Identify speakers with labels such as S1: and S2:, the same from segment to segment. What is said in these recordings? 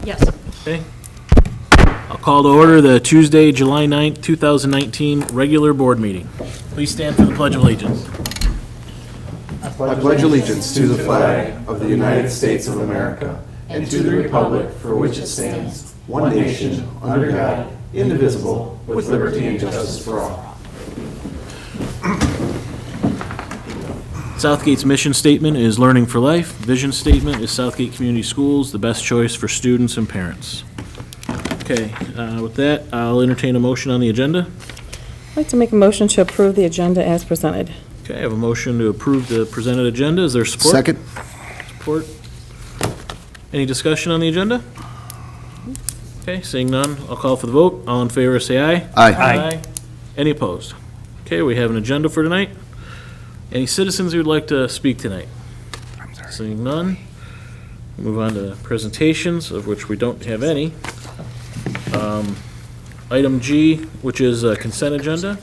S1: Yes.
S2: Okay. I'll call to order the Tuesday, July 9th, 2019 regular board meeting. Please stand for the Pledge of Allegiance.
S3: I pledge allegiance to the flag of the United States of America and to the republic for which it stands, one nation, under God, indivisible, with liberty and justice for all.
S2: Southgate's mission statement is learning for life. Vision statement is Southgate Community Schools, the best choice for students and parents. Okay, with that, I'll entertain a motion on the agenda.
S1: I'd like to make a motion to approve the agenda as presented.
S2: Okay, I have a motion to approve the presented agenda. Is there support?
S3: Second.
S2: Support. Any discussion on the agenda? Okay, seeing none, I'll call for the vote. All in favor, say aye.
S3: Aye.
S2: Any opposed? Okay, we have an agenda for tonight. Any citizens who would like to speak tonight? Seeing none, move on to presentations, of which we don't have any. Item G, which is a consent agenda,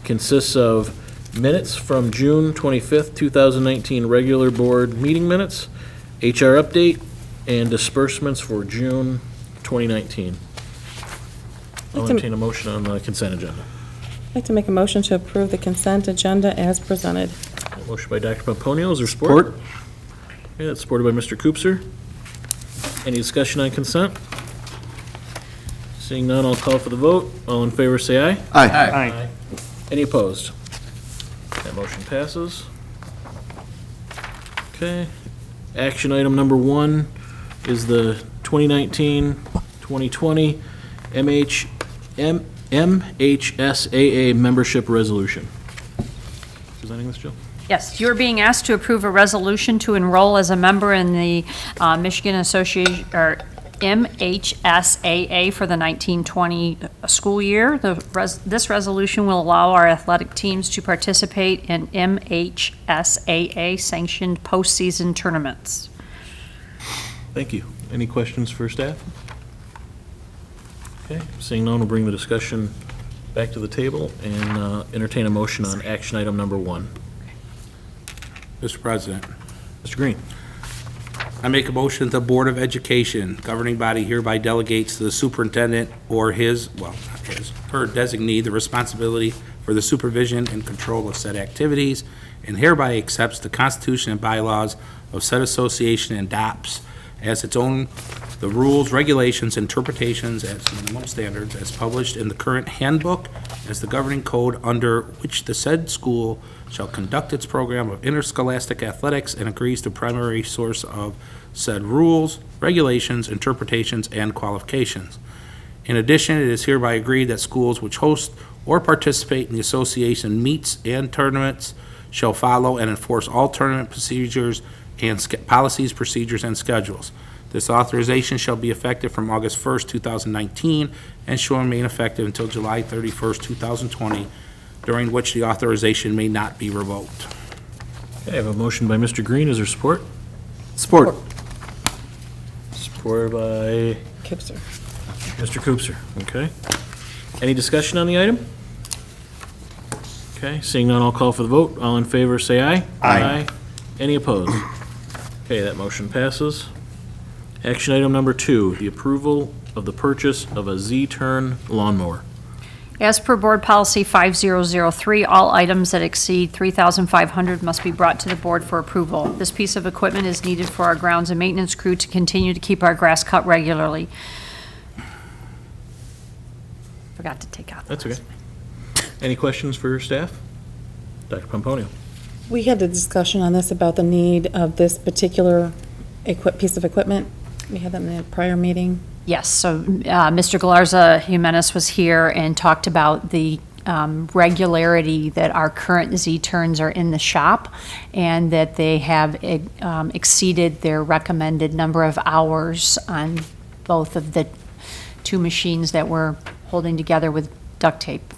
S2: consists of minutes from June 25th, 2019 regular board meeting minutes, HR update, and disbursements for June 2019. I'll entertain a motion on the consent agenda.
S1: I'd like to make a motion to approve the consent agenda as presented.
S2: Motion by Dr. Pomponio, is there support? Okay, that's supported by Mr. Koopser. Any discussion on consent? Seeing none, I'll call for the vote. All in favor, say aye.
S3: Aye.
S2: Any opposed? That motion passes. Okay. Action item number 1 is the 2019-2020 MHSAA membership resolution. Presenting this, Jill?
S4: Yes, you're being asked to approve a resolution to enroll as a member in the Michigan Association, or MHSAA, for the 1920 school year. This resolution will allow our athletic teams to participate in MHSAA-sanctioned postseason tournaments.
S2: Thank you. Any questions for staff? Okay, seeing none, we'll bring the discussion back to the table and entertain a motion on action item number 1.
S5: Mr. President,
S2: Mr. Green.
S5: I make a motion that the Board of Education governing body hereby delegates to the superintendent or his, well, not his, her designee the responsibility for the supervision and control of said activities, and hereby accepts the Constitution and bylaws of said association and adopts as its own the rules, regulations, interpretations as minimum standards as published in the current handbook as the governing code under which the said school shall conduct its program of interscholastic athletics and agrees to primary source of said rules, regulations, interpretations, and qualifications. In addition, it is hereby agreed that schools which host or participate in the association meets and tournaments shall follow and enforce all tournament procedures and policies, procedures, and schedules. This authorization shall be effective from August 1st, 2019, and shall remain effective until July 31st, 2020, during which the authorization may not be revoked.
S2: Okay, I have a motion by Mr. Green. Is there support?
S3: Support.
S2: Supported by
S1: Kipser.
S2: Mr. Koopser. Okay. Any discussion on the item? Okay, seeing none, I'll call for the vote. All in favor, say aye.
S3: Aye.
S2: Any opposed? Okay, that motion passes. Action item number 2, the approval of the purchase of a Z-Turn lawnmower.
S4: As per Board Policy 5003, all items that exceed $3,500 must be brought to the board for approval. This piece of equipment is needed for our grounds and maintenance crew to continue to keep our grass cut regularly. Forgot to take out.
S2: That's okay. Any questions for staff? Dr. Pomponio.
S1: We had a discussion on this about the need of this particular piece of equipment. We had that in the prior meeting.
S4: Yes, so Mr. Galarza Jimenez was here and talked about the regularity that our current Z-turns are in the shop, and that they have exceeded their recommended number of hours on both of the 2 machines that we're holding together with duct tape.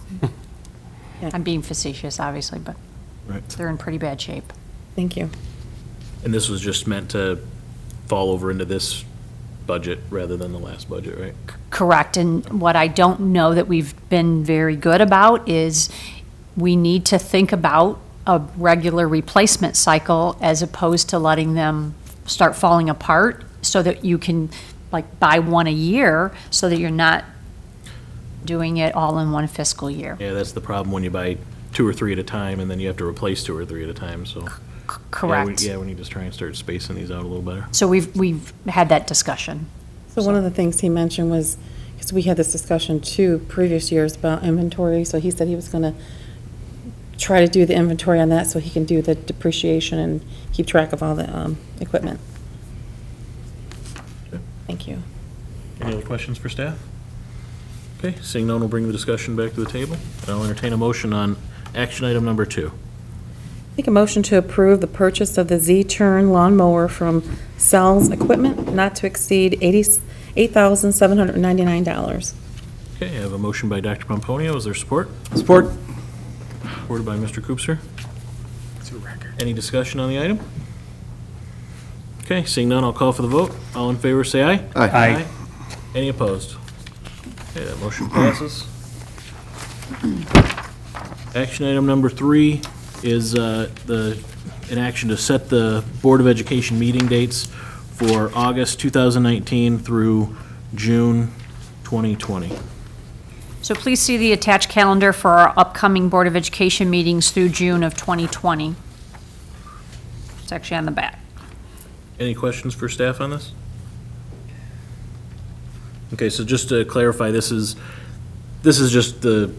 S1: Yeah.
S4: I'm being facetious, obviously, but
S2: Right.
S4: they're in pretty bad shape.
S1: Thank you.
S2: And this was just meant to fall over into this budget rather than the last budget, right?
S4: Correct, and what I don't know that we've been very good about is we need to think about a regular replacement cycle as opposed to letting them start falling apart, so that you can like buy one a year so that you're not doing it all in one fiscal year.
S2: Yeah, that's the problem when you buy 2 or 3 at a time, and then you have to replace 2 or 3 at a time, so.
S4: Correct.
S2: Yeah, we need to try and start spacing these out a little better.
S4: So we've had that discussion.
S1: So one of the things he mentioned was, because we had this discussion too previous years about inventory, so he said he was gonna try to do the inventory on that so he can do the depreciation and keep track of all the equipment.
S2: Okay.
S1: Thank you.
S2: Any other questions for staff? Okay, seeing none, we'll bring the discussion back to the table. And I'll entertain a motion on action item number 2.
S1: Make a motion to approve the purchase of the Z-Turn lawnmower from Sells Equipment not to exceed $8,799.
S2: Okay, I have a motion by Dr. Pomponio. Is there support?
S3: Support.
S2: Supported by Mr. Koopser. Any discussion on the item? Okay, seeing none, I'll call for the vote. All in favor, say aye.
S3: Aye.
S2: Any opposed? Okay, that motion passes. Action item number 3 is an action to set the Board of Education meeting dates for August 2019 through June 2020.
S4: So please see the attached calendar for our upcoming Board of Education meetings through June of 2020. It's actually on the back.
S2: Any questions for staff on this? Okay, so just to clarify, this is just the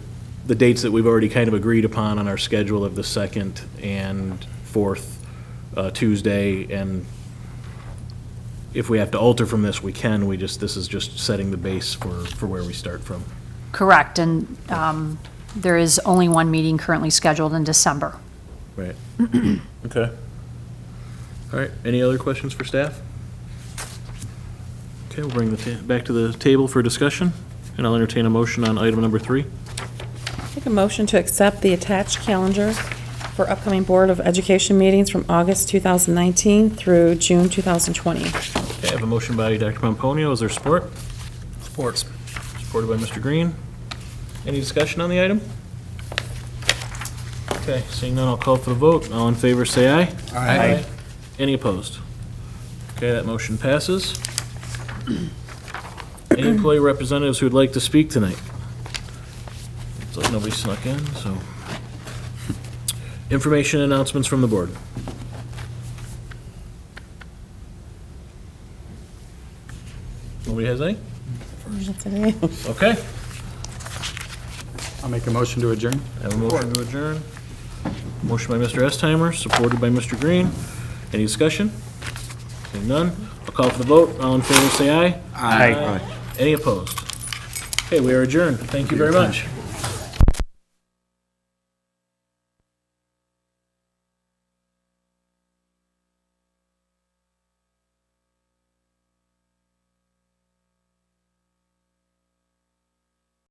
S2: dates that we've already kind of agreed upon on our schedule of the 2nd and 4th Tuesday, and if we have to alter from this, we can. This is just setting the base for where we start from.
S4: Correct, and there is only one meeting currently scheduled in December.
S2: Right. Okay. All right, any other questions for staff? Okay, we'll bring back to the table for discussion, and I'll entertain a motion on item number 3.
S1: Make a motion to accept the attached calendar for upcoming Board of Education meetings from August 2019 through June 2020.
S2: Okay, I have a motion by Dr. Pomponio. Is there support? Support. Supported by Mr. Green. Any discussion on the item? Okay, seeing none, I'll call for the vote. All in favor, say aye.
S5: Aye.
S2: Any opposed? Okay, that motion passes. Any employee representatives who would like to speak tonight? Looks like nobody snuck in, so. Information announcements from the board. Nobody has any?
S1: Today.
S2: Okay.
S6: I'll make a motion to adjourn.
S2: I have a motion to adjourn. Motion by Mr. Estheimer, supported by Mr. Green. Any discussion? Seeing none, I'll call for the vote. All in favor, say aye.
S5: Aye.
S2: Any opposed? Okay, we are adjourned. Thank you very much.